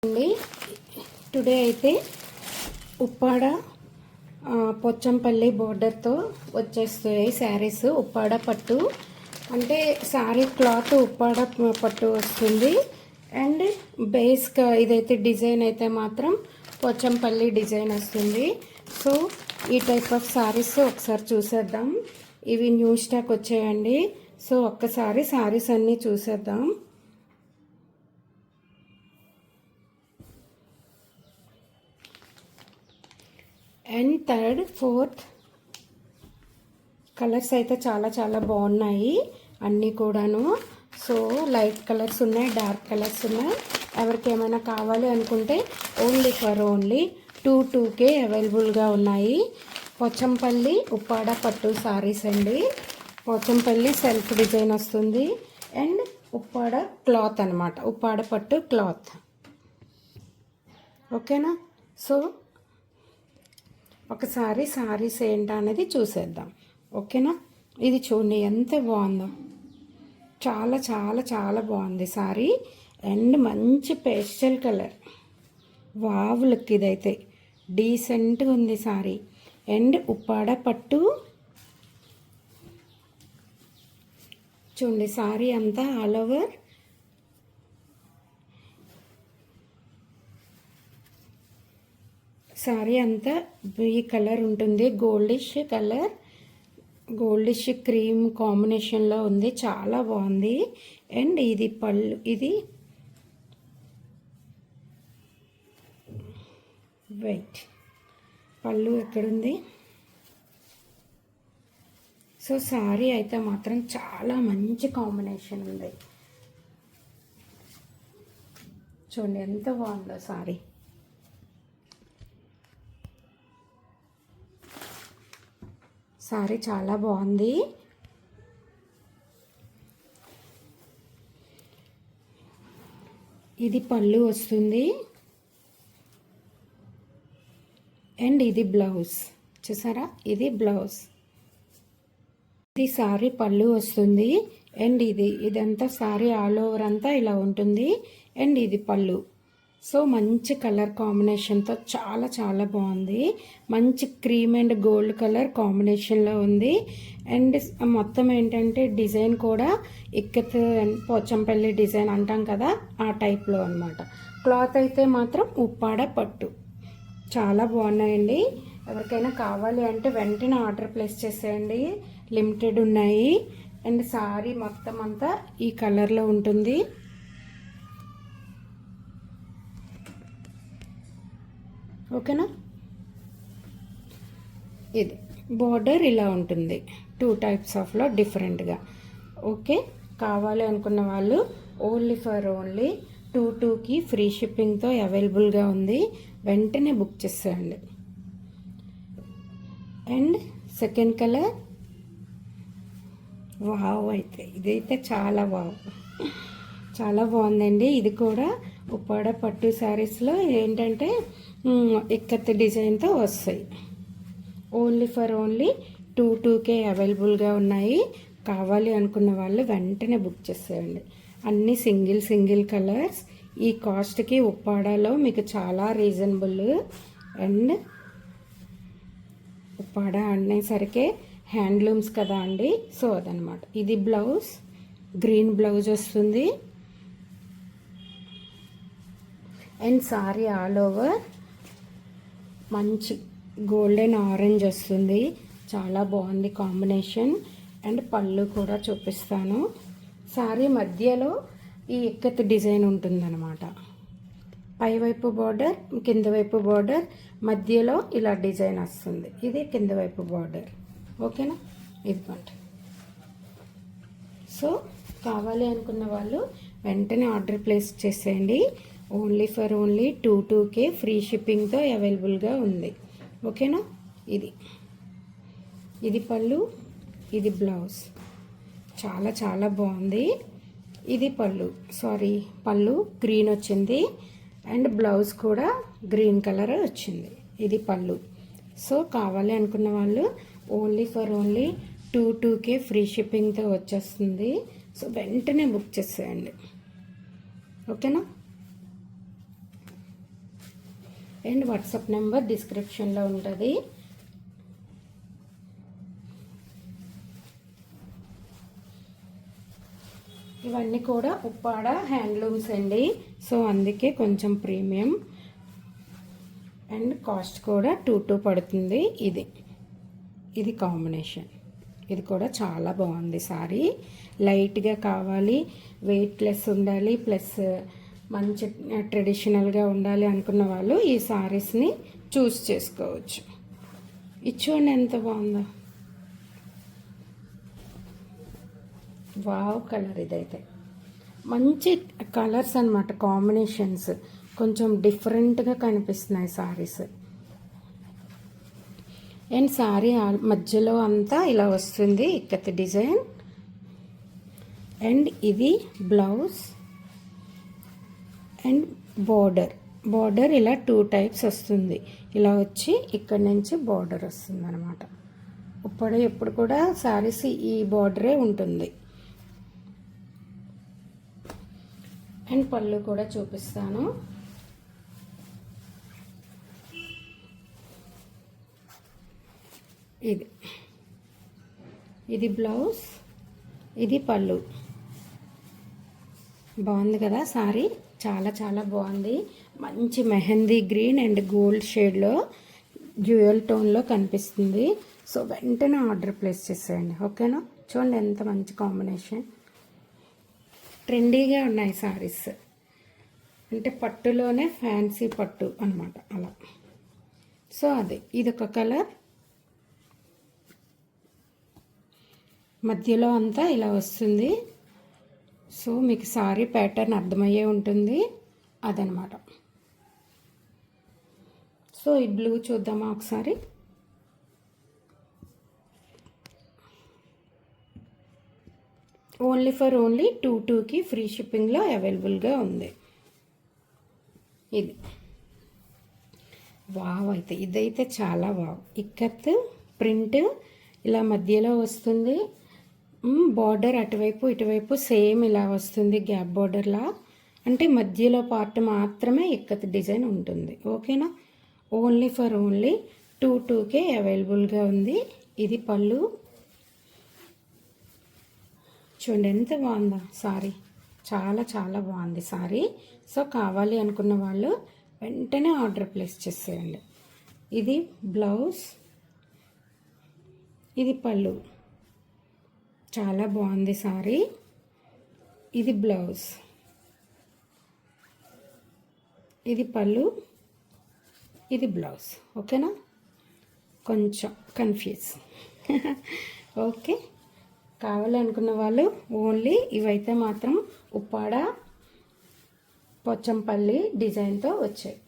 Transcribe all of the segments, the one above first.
అండి టుడే అయితే ఉప్పాడ పోచంపల్లి బోర్డర్తో వచ్చేస్తాయి శారీస్. ఉప్పాడ పట్టు అంటే శారీ క్లాత్ ఉప్పాడ పట్టు వస్తుంది. అండ్ బేస్గా ఇదైతే డిజైన్ అయితే మాత్రం పోచంపల్లి డిజైన్ వస్తుంది. సో ఈ టైప్ ఆఫ్ శారీస్ ఒకసారి చూసేద్దాం. ఇవి న్యూ స్టాక్ వచ్చాయండి. సో ఒక్కసారి శారీస్ అన్నీ చూసేద్దాం. అండ్ థర్డ్ ఫోర్త్ కలర్స్ అయితే చాలా చాలా బాగున్నాయి అన్నీ కూడాను. సో లైట్ కలర్స్ ఉన్నాయి, డార్క్ కలర్స్ ఉన్నాయి. ఎవరికి ఏమైనా కావాలి అనుకుంటే ఓన్లీ 2,200 అవైలబుల్గా ఉన్నాయి. పోచంపల్లి ఉప్పాడ పట్టు సారీస్ అండి. పోచంపల్లి సెల్ఫ్ డిజైన్ వస్తుంది అండ్ ఉప్పాడ క్లాత్ అనమాట, ఉప్పాడ పట్టు క్లాత్. ఓకేనా? సో ఒకసారి సారీస్ ఏంటా అనేది చూసేద్దాం. ఓకేనా? ఇది చూడండి ఎంత బాగుందో, చాలా చాలా చాలా బాగుంది సారీ. అండ్ మంచి పేస్టల్ కలర్, వావ్ లుక్. ఇదైతే డీసెంట్గా ఉంది సారీ. అండ్ ఉప్పాడ పట్టు చూడండి, సారీ అంతా ఆల్ ఓవర్ సారీ అంతా ఈ కలర్ ఉంటుంది, గోల్డిష్ కలర్, గోల్డిష్ క్రీమ్ కాంబినేషన్లో ఉంది, చాలా బాగుంది. అండ్ ఇది పళ్ళు, ఇది వెయిట్ పళ్ళు ఎక్కడుంది? సో సారీ అయితే మాత్రం చాలా మంచి కాంబినేషన్ ఉంది. చూడండి ఎంత బాగుందో సారీ. సారీ చాలా బాగుంది. ఇది పళ్ళు వస్తుంది అండ్ ఇది బ్లౌజ్. చూసారా? ఇది బ్లౌజ్, ఇది సారీ పళ్ళు వస్తుంది. అండ్ ఇదంతా సారీ ఆల్ ఓవర్ అంతా ఇలా ఉంటుంది. అండ్ ఇది పళ్ళు. సో మంచి కలర్ కాంబినేషన్తో చాలా చాలా బాగుంది. మంచి క్రీమ్ అండ్ గోల్డ్ కలర్ కాంబినేషన్లో ఉంది. అండ్ మొత్తం ఏంటంటే డిజైన్ కూడా ఇక్కత్ పోచంపల్లి డిజైన్ అంటాం కదా, ఆ టైప్లో అనమాట. క్లాత్ అయితే మాత్రం ఉప్పాడ పట్టు, చాలా బాగున్నాయండి. ఎవరికైనా కావాలి అంటే వెంటనే ఆర్డర్ ప్లేస్ చేసేయండి, లిమిటెడ్ ఉన్నాయి. అండ్ సారీ మొత్తం అంతా ఈ కలర్లో ఉంటుంది. ఓకేనా? ఇది బోర్డర్ ఇలా ఉంటుంది, 2 టైప్స్ ఆఫ్లో డిఫరెంట్గా. ఓకే, కావాలి అనుకున్న వాళ్ళు ఓన్లీ 2,200కి ఫ్రీ షిప్పింగ్తో అవైలబుల్గా ఉంది. వెంటనే బుక్ చేసేయండి. అండ్ సెకండ్ కలర్ వావ్, అయితే ఇదైతే చాలా వావ్, చాలా బాగుందండి. ఇది కూడా ఉప్పాడ పట్టు శారీస్లో ఏంటంటే ఇక్కత్ డిజైన్తో వస్తాయి. ఓన్లీ 2,200 అవైలబుల్గా ఉన్నాయి. కావాలి అనుకున్న వాళ్ళు వెంటనే బుక్ చేసేయండి. అన్నీ సింగిల్ కలర్స్. ఈ కాస్ట్కి ఉప్పాడలో మీకు చాలా రీజనబుల్. అండ్ ఉప్పాడ అనేసరికి హ్యాండ్లూమ్స్ కదా అండి, సో అదనమాట. ఇది బ్లౌజ్, గ్రీన్ బ్లౌజ్ వస్తుంది. అండ్ సారీ ఆల్ ఓవర్ మంచి గోల్డెన్ ఆరెంజ్ వస్తుంది, చాలా బాగుంది కాంబినేషన్. అండ్ పళ్ళు కూడా చూపిస్తాను. సారీ మధ్యలో ఈ ఇక్కత్ డిజైన్ ఉంటుందన్నమాట. పైవైపు బార్డర్, కింద వైపు బార్డర్, మధ్యలో ఇలా డిజైన్ వస్తుంది. ఇది కింద వైపు బార్డర్. ఓకేనా? ఇదిగోండి. సో కావాలి అనుకున్న వాళ్ళు వెంటనే ఆర్డర్ ప్లేస్ చేసేయండి. ఓన్లీ 2,200 ఫ్రీ షిప్పింగ్తో అవైలబుల్గా ఉంది. ఓకేనా? ఇది పళ్ళు, ఇది బ్లౌజ్, చాలా చాలా బాగుంది. ఇది పళ్ళు గ్రీన్ వచ్చింది అండ్ బ్లౌజ్ కూడా గ్రీన్ కలర్ వచ్చింది. ఇది పళ్ళు. సో కావాలి అనుకున్న వాళ్ళు ఓన్లీ 2,200 ఫ్రీ షిప్పింగ్తో వచ్చేస్తుంది. సో వెంటనే బుక్ చేసేయండి. ఓకేనా? అండ్ వాట్సాప్ నెంబర్ డిస్క్రిప్షన్లో ఉంటుంది. ఇవన్నీ కూడా ఉప్పాడ హ్యాండ్లూమ్స్ అండి. సో అందుకే కొంచెం ప్రీమియం అండ్ కాస్ట్ కూడా 2 పడుతుంది. ఇది కాంబినేషన్. ఇది కూడా చాలా బాగుంది సారీ. లైట్గా కావాలి, వెయిట్లెస్ ఉండాలి, ప్లస్ మంచి ట్రెడిషనల్గా ఉండాలి అనుకున్న వాళ్ళు ఈ సారీస్ని చూస్ చేసుకోవచ్చు. ఇది చూడండి ఎంత బాగుందో. Wow colour. ఇదైతే మంచి కలర్స్ అన్నమాట, కాంబినేషన్స్ కొంచెం డిఫరెంట్గా కనిపిస్తున్నాయి సారీస్. అండ్ సారీ మధ్యలో అంతా ఇలా వస్తుంది ఇక్కత్ డిజైన్. అండ్ ఇది బ్లౌజ్ అండ్ బార్డర్ ఇలా 2 టైప్స్ వస్తుంది. ఇలా వచ్చి ఇక్కడ నుంచి బార్డర్ వస్తుంది అనమాట. ఎప్పుడు కూడా సారీస్ ఈ బార్డరే ఉంటుంది. అండ్ పళ్ళు కూడా చూపిస్తాను. ఇది బ్లౌజ్, ఇది పళ్ళు. బాగుంది కదా సారీ, చాలా చాలా బాగుంది. మంచి మెహందీ గ్రీన్ అండ్ గోల్డ్ షేడ్లో డ్యూయల్ టోన్లో కనిపిస్తుంది. సో వెంటనే ఆర్డర్ ప్లేస్ చేసేయండి, ఓకేనా. చూడండి ఎంత మంచి కాంబినేషన్. ట్రెండీగా ఉన్నాయి సారీస్, అంటే పట్టులోనే ఫ్యాన్సీ పట్టు అనమాట అలా. సో ఇదొక కలర్. మధ్యలో అంతా ఇలా వస్తుంది. సో మీకు సారీ ప్యాటర్న్ అర్థమయ్యే ఉంటుంది అదనమాట. సో ఈ బ్లూ చూద్దామా ఒకసారి. ఓన్లీ 2 ఫ్రీ షిప్పింగ్లో అవైలబుల్గా ఉంది. ఇది వావ్. అయితే ఇదైతే చాలా వావ్. ఇక్కత్ ప్రింట్ ఇలా మధ్యలో వస్తుంది. బార్డర్ అటువైపు ఇటువైపు సేమ్ ఇలా వస్తుంది, గ్యాప్ బార్డర్లా. అంటే మధ్యలో పార్ట్ మాత్రమే ఇక్కత్ డిజైన్ ఉంటుంది, ఓకేనా. ఓన్లీ 2 అవైలబుల్గా ఉంది. ఇది పళ్ళు. చూడండి ఎంత బాగుందా సారీ, చాలా చాలా బాగుంది సారీ. సో కావాలి అనుకున్న వాళ్ళు వెంటనే ఆర్డర్ ప్లేస్ చేసేయండి. ఇది బ్లౌజ్, ఇది పళ్ళు. చాలా బాగుంది సారీ. ఇది బ్లౌజ్, ఇది పళ్ళు, ఇది బ్లౌజ్, ఓకేనా. కొంచెం కన్ఫ్యూజ్ ఓకే. కావాలనుకున్న వాళ్ళు ఓన్లీ ఇవైతే మాత్రం ఉప్పాడ పోచంపల్లి డిజైన్తో వచ్చాయి.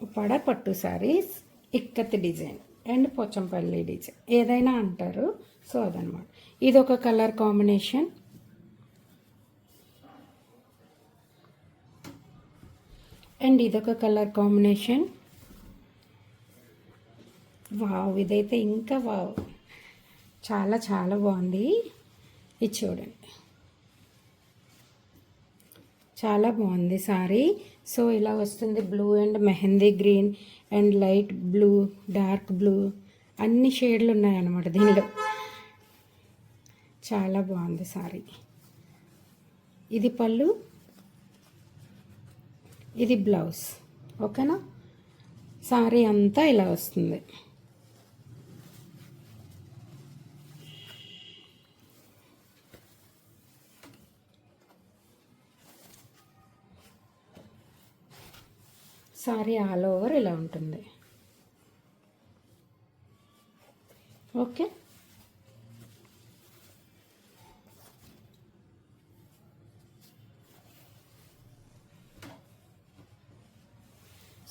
ఉప్పాడ పట్టు saris, ikat design and Pochampally design ఏదైనా అంటారు. సో అదనమాట. ఇదొక కలర్ కాంబినేషన్. అండ్ ఇదొక కలర్ కాంబినేషన్. వావ్, ఇదైతే ఇంకా వావ్, చాలా చాలా బాగుంది. ఇది చూడండి, చాలా బాగుంది సారీ. సో ఇలా వస్తుంది. Blue and mehndi green and light blue, dark blue, అన్ని షేడ్లు ఉన్నాయన్నమాట దీనిలో. చాలా బాగుంది సారీ. ఇది పళ్ళు, ఇది బ్లౌజ్, ఓకేనా. సారీ అంతా ఇలా వస్తుంది. సారీ ఆల్ ఓవర్ ఇలా ఉంటుంది, ఓకే.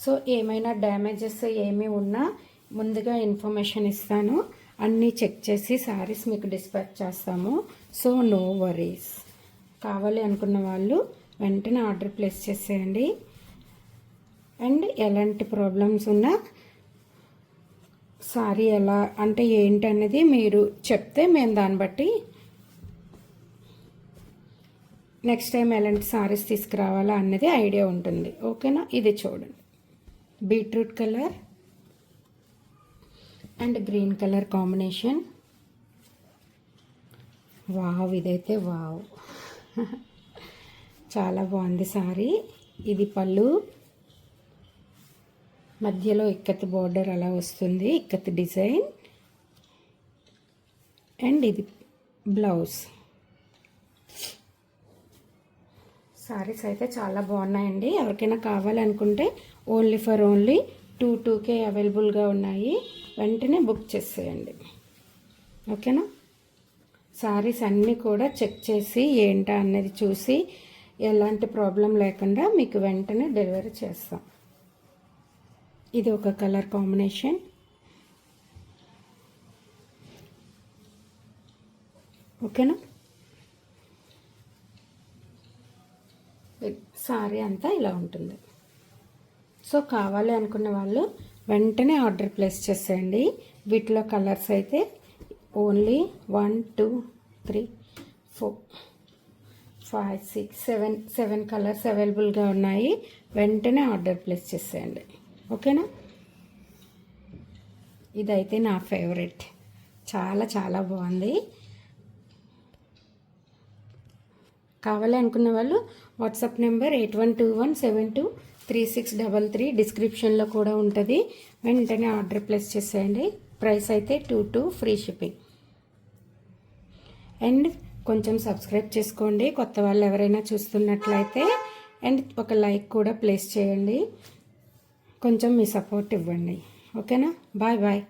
సో ఏమైనా డ్యామేజెస్ ఏమి ఉన్నా ముందుగా ఇన్ఫర్మేషన్ ఇస్తాను. అన్నీ చెక్ చేసి సారీస్ మీకు డిస్పాచ్ చేస్తాము. So no worries. కావాలి అనుకున్న వాళ్ళు వెంటనే ఆర్డర్ ప్లేస్ చేసేయండి. అండ్ ఎలాంటి ప్రాబ్లమ్స్ ఉన్నా సారీ ఎలా అంటే ఏంటనేది మీరు చెప్తే మేము దాన్ని బట్టి నెక్స్ట్ టైం ఎలాంటి సారీస్ తీసుకురావాలా అన్నది ఐడియా ఉంటుంది, ఓకేనా. ఇది చూడండి, beetroot colour and green colour combination. Wow, ఇదైతే వావ్. చాలా బాగుంది సారీ. ఇది పళ్ళు, మధ్యలో ఇక్కత్ బోర్డర్ అలా వస్తుంది, ఇక్కత్ డిజైన్. అండ్ ఇది బ్లౌజ్. సారీస్ అయితే చాలా బాగున్నాయండి. ఎవరికైనా కావాలనుకుంటే ఓన్లీ ఫర్ ఓన్లీ 2K అవైలబుల్గా ఉన్నాయి. వెంటనే బుక్ చేసేయండి, ఓకేనా. సారీస్ అన్నీ కూడా చెక్ చేసి ఏంటా అన్నది చూసి ఎలాంటి ప్రాబ్లం లేకుండా మీకు వెంటనే డెలివరీ చేస్తాం. ఇది ఒక కలర్ కాంబినేషన్. ఓకేనా. సారీ అంతా ఇలా ఉంటుంది. సో కావాలి అనుకున్న వాళ్ళు వెంటనే ఆర్డర్ ప్లేస్ చేసేయండి. వీటిలో కలర్స్ అయితే ఓన్లీ 1 2 3 4 5 6 7 కలర్స్ అవైలబుల్గా ఉన్నాయి. వెంటనే ఆర్డర్ ప్లేస్ చేసేయండి, ఓకేనా. ఇదైతే నా ఫేవరెట్, చాలా చాలా బాగుంది. కావాలి అనుకున్న వాళ్ళు వాట్సాప్ నెంబర్ 8121723633 డిస్క్రిప్షన్లో కూడా ఉంటుంది. వెంటనే ఆర్డర్ ప్లేస్ చేసేయండి. ప్రైస్ అయితే 2 ఫ్రీ షిప్పింగ్. అండ్ కొంచెం సబ్స్క్రైబ్ చేసుకోండి కొత్త వాళ్ళు ఎవరైనా చూస్తున్నట్లయితే. అండ్ ఒక లైక్ కూడా ప్లేస్ చేయండి. కొంచెం మీ సపోర్ట్ ఇవ్వండి, ఓకేనా. Bye bye.